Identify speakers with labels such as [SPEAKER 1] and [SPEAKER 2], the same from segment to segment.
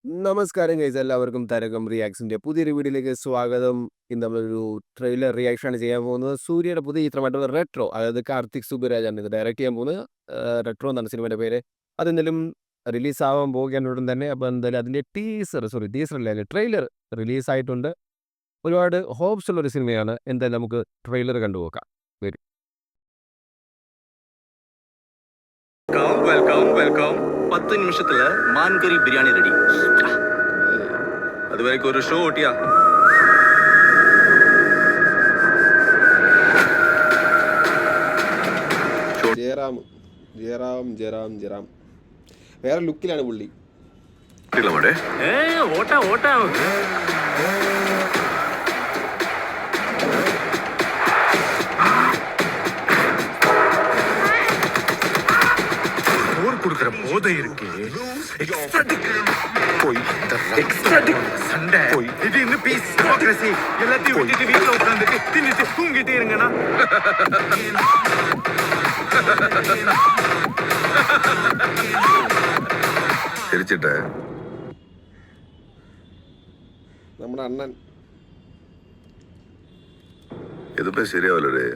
[SPEAKER 1] നമസ്കാരം ഗൈസ്, എല്ലാവർക്കും തരകം റിയാക്ഷൻ്റെ പുതിയൊരു വീഡിയോയിലേക്ക് സ്വാഗതം. ഇന്ന് നമ്മളൊരു ട്രെയിലർ റിയാക്ഷനാണ് ചെയ്യാൻ പോകുന്നത്. സൂര്യയുടെ പുതിയ ചിത്രമായിട്ടുള്ള റെട്രോ, അതായത് കാർത്തിക് സുബുരാജാണ് ഇത് ഡയറക്റ്റ് ചെയ്യാൻ പോകുന്നത്. റെട്രോ എന്നാണ് സിനിമയുടെ പേര്. അതെന്തായാലും റിലീസാവാൻ പോകുകയാണ് ഉടൻ തന്നെ. അപ്പോൾ എന്തായാലും അതിൻ്റെ ടീസർ അല്ല, ട്രെയിലർ റിലീസായിട്ടുണ്ട്. ഒരുപാട് ഹോപ്സ് ഉള്ളൊരു സിനിമയാണ്. എന്തായാലും നമുക്ക് ട്രെയിലർ കണ്ടുപോക്കാം. വരും.
[SPEAKER 2] വെൽക്കം 10 നിമിഷത്തില് മാൻകറി ബിരിയാണി റെഡി. അതുവരേക്കും ഒരു ഷോ ഓട്ടിയാ.
[SPEAKER 1] ജയറാം ജയറാം ജയറാം ജയറാം വേറെ ലുക്കിലാണ് പുള്ളി.
[SPEAKER 2] ഓട്ടാ ഓട്ടാ கொடுக்கிற போதை இருக்கு. சண்டை இது இன்னும் பீஸ் டெமோக்ரஸி எல்லாத்தையும் விட்டுட்டு வீட்டுல உட்காந்துட்டு தின்னுட்டு தூங்கிட்டே இருங்கண்ணா. சிரிச்சிட்ட
[SPEAKER 1] നമ്മുടെ അണ്ണൻ
[SPEAKER 2] எதுவுமே சரியாவலே.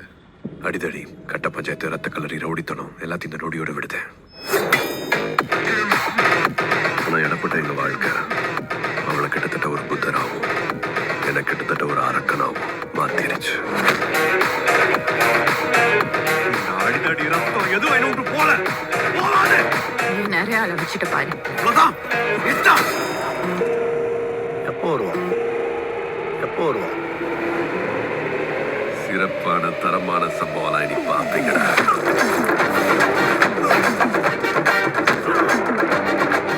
[SPEAKER 2] அடிதடி கட்ட பஞ்சாயத்து ரத்த கலரி ரவுடித்தனம் எல்லாத்தையும் இந்த நொடியோட விடுதேன். ஆனால் இடப்பட்ட எங்க வாழ்க்கை அவளை கிட்டத்தட்ட ஒரு புத்தராகவும் என்னை கிட்டத்தட்ட ஒரு அரக்கனாகவும் மாத்திருச்சு. அடிதடி ரத்தம் எதுவும் என்ன விட்டு போல போவாது.
[SPEAKER 3] நிறைய ஆளை வச்சுட்டு பாரு.
[SPEAKER 2] அவ்வளவுதான். எப்போ வருவான் எப்போ வருவான்? சிறப்பான தரமான சம்பவம் இனி பார்ப்பீங்கடா.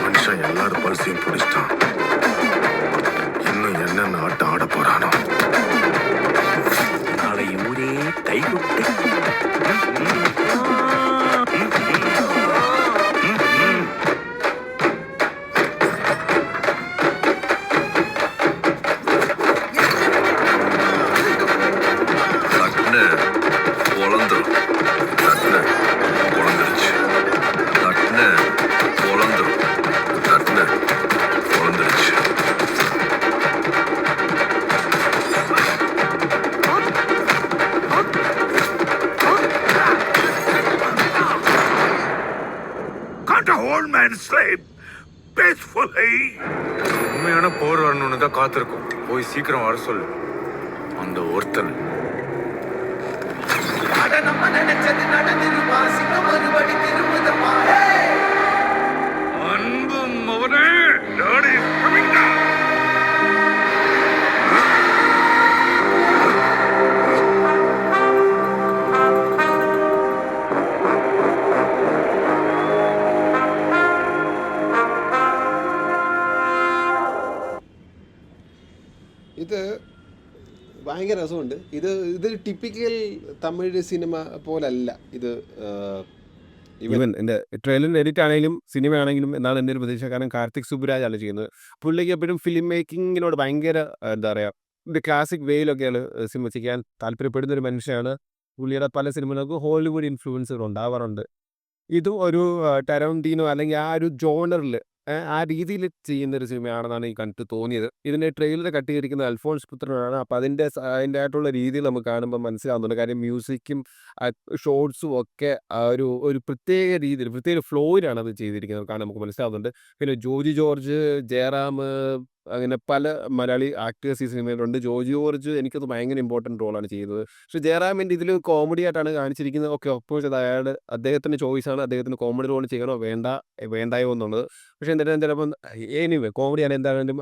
[SPEAKER 2] மனுஷன் எல்லாரும் பரிசையும் பிடிச்சிட்டான். இன்னும் என்னென்ன ஆட்டம் ஆட போறானோ. நாளை ஊரே கைவிட்டு உண்மையான போர் வரணும்னு தான் காத்திருக்கும். போய் சீக்கிரம் வர சொல்லு அந்த ஒருத்தன். அன்பும் அவனே
[SPEAKER 1] ഇത് ഭയങ്കര രസമുണ്ട്. ഇത് ടിപ്പിക്കൽ തമിഴ് സിനിമ പോലല്ല ഇത്. ഈവൻ എൻ്റെ ട്രെയിലറിൻ്റെ എഡിറ്റ് ആണെങ്കിലും സിനിമ ആണെങ്കിലും എന്നാണ് എൻ്റെ ഒരു പ്രതീക്ഷ. കാരണം കാർത്തിക് സുബുരാജാണ് ചെയ്യുന്നത്. പുള്ളിക്ക് എപ്പോഴും ഫിലിം മേക്കിങ്ങിനോട് ഭയങ്കര എന്താ പറയുക, ഒരു ക്ലാസിക് വേയിലൊക്കെയാണ് സിനിമ ചെയ്യാൻ താല്പര്യപ്പെടുന്ന ഒരു മനുഷ്യനാണ്. പുള്ളിയുടെ പല സിനിമകൾക്കും ഹോളിവുഡ് ഇൻഫ്ലുവൻസുകൾ ഉണ്ടാവാറുണ്ട്. ഇതും ഒരു ടാരന്റീനോ അല്ലെങ്കിൽ ആ ഒരു ജോണറിൽ ആ രീതിയിൽ ചെയ്യുന്നൊരു സിനിമയാണെന്നാണ് എനിക്ക് കണ്ടിട്ട് തോന്നിയത്. ഇതിൻ്റെ ട്രെയിലർ കട്ട് ചെയ്തിരിക്കുന്നത് അൽഫോൺസ് പുത്രനാണ്. അപ്പോൾ അതിൻ്റെതായിട്ടുള്ള രീതിയിൽ നമുക്ക് കാണുമ്പോൾ മനസ്സിലാവുന്നുണ്ട്. കാര്യം മ്യൂസിക്കും ഷോട്ട്സും ഒക്കെ ആ ഒരു പ്രത്യേക രീതിയിൽ പ്രത്യേക ഫ്ലോയിലാണ് അത് ചെയ്തിരിക്കുന്നത് കാണാൻ നമുക്ക് മനസ്സിലാവുന്നുണ്ട്. പിന്നെ ജോജി ജോർജ്, ജയറാം, അങ്ങനെ പല മലയാളി ആക്ടേഴ്സ് ഈ സിനിമയിലുണ്ട്. ജോജി ജോർജ് എനിക്കത് ഭയങ്കര ഇമ്പോർട്ടൻറ്റ് റോളാണ് ചെയ്യുന്നത്. പക്ഷേ ജയറാമിൻ്റെ ഇതിൽ കോമഡി ആയിട്ടാണ് കാണിച്ചിരിക്കുന്നത്. ഓക്കെ, ഓഫ്കോഴ്സ് അത് അദ്ദേഹത്തിൻ്റെ ചോയ്സാണ്. അദ്ദേഹത്തിന് കോമഡി റോൾ ചെയ്യണോ വേണ്ടായോ എന്നുള്ളത്. പക്ഷേ എന്തായാലും ചിലപ്പം എനിവേ കോമഡിയാണ് എന്തായാലും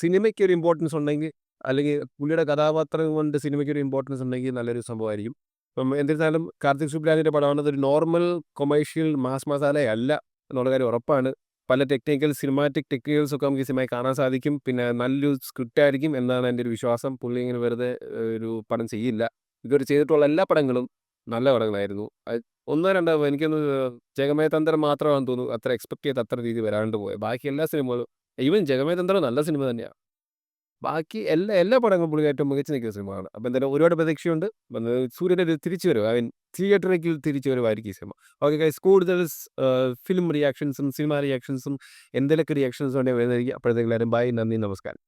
[SPEAKER 1] സിനിമയ്ക്ക് ഒരു ഇമ്പോർട്ടൻസ് ഉണ്ടെങ്കിൽ, അല്ലെങ്കിൽ പുള്ളിയുടെ കഥാപാത്രം കൊണ്ട് സിനിമയ്ക്ക് ഒരു ഇമ്പോർട്ടൻസ് ഉണ്ടെങ്കിൽ നല്ലൊരു സംഭവമായിരിക്കും. ഇപ്പം എന്നിരുന്നാലും കാർത്തിക് സുബ്രാജിൻ്റെ പടമാണ്. അതൊരു നോർമൽ കൊമേഴ്ഷ്യൽ മാസ് മസാലയല്ല എന്നുള്ള കാര്യം ഉറപ്പാണ്. പല സിനിമാറ്റിക് ടെക്നിക്കൽസ് ഒക്കെ നമുക്ക് ഈ സിനിമയിൽ കാണാൻ സാധിക്കും. പിന്നെ നല്ലൊരു സ്ക്രിപ്റ്റ് ആയിരിക്കും എന്നാണ് എൻ്റെ ഒരു വിശ്വാസം. പുള്ളി ഇങ്ങനെ വെറുതെ ഒരു പടം ചെയ്യില്ല. ഇതുവരെ ചെയ്തിട്ടുള്ള എല്ലാ പടങ്ങളും നല്ല പടങ്ങളായിരുന്നു. ഒന്നോ രണ്ടോ എനിക്കൊന്ന് ജഗമേതന്ത്രം മാത്രമാണെന്ന് തോന്നുന്നു അത്ര എക്സ്പെക്ട് ചെയ്ത് അത്ര രീതി വരാണ്ട് പോയത്. ബാക്കി എല്ലാ സിനിമകളും, ഈവൻ ജഗമേതന്ത്രം നല്ല സിനിമ തന്നെയാണ്. ബാക്കി എല്ലാ പടങ്ങളും പുള്ളി ഏറ്റവും മികച്ച് നിൽക്കുന്ന സിനിമയാണ്. അപ്പോൾ എന്തായാലും ഒരുപാട് പ്രതീക്ഷയുണ്ട്. സൂര്യൻ്റെ ഒരു തിരിച്ചു വരവ്, തിയേറ്ററിലേക്ക് തിരിച്ചു വരുമായിരിക്കും ഈ സിനിമ. ഓക്കെ ഗൈസ്, കൂടുതൽ ഫിലിം റിയാക്ഷൻസും സിനിമ റിയാക്ഷൻസും എന്തെങ്കിലുമൊക്കെ റിയാക്ഷൻസ് ഉണ്ടെങ്കിൽ വരുന്നതായിരിക്കും. അപ്പോഴത്തേക്കും എല്ലാവരും ബൈ, നന്ദി, നമസ്കാരം.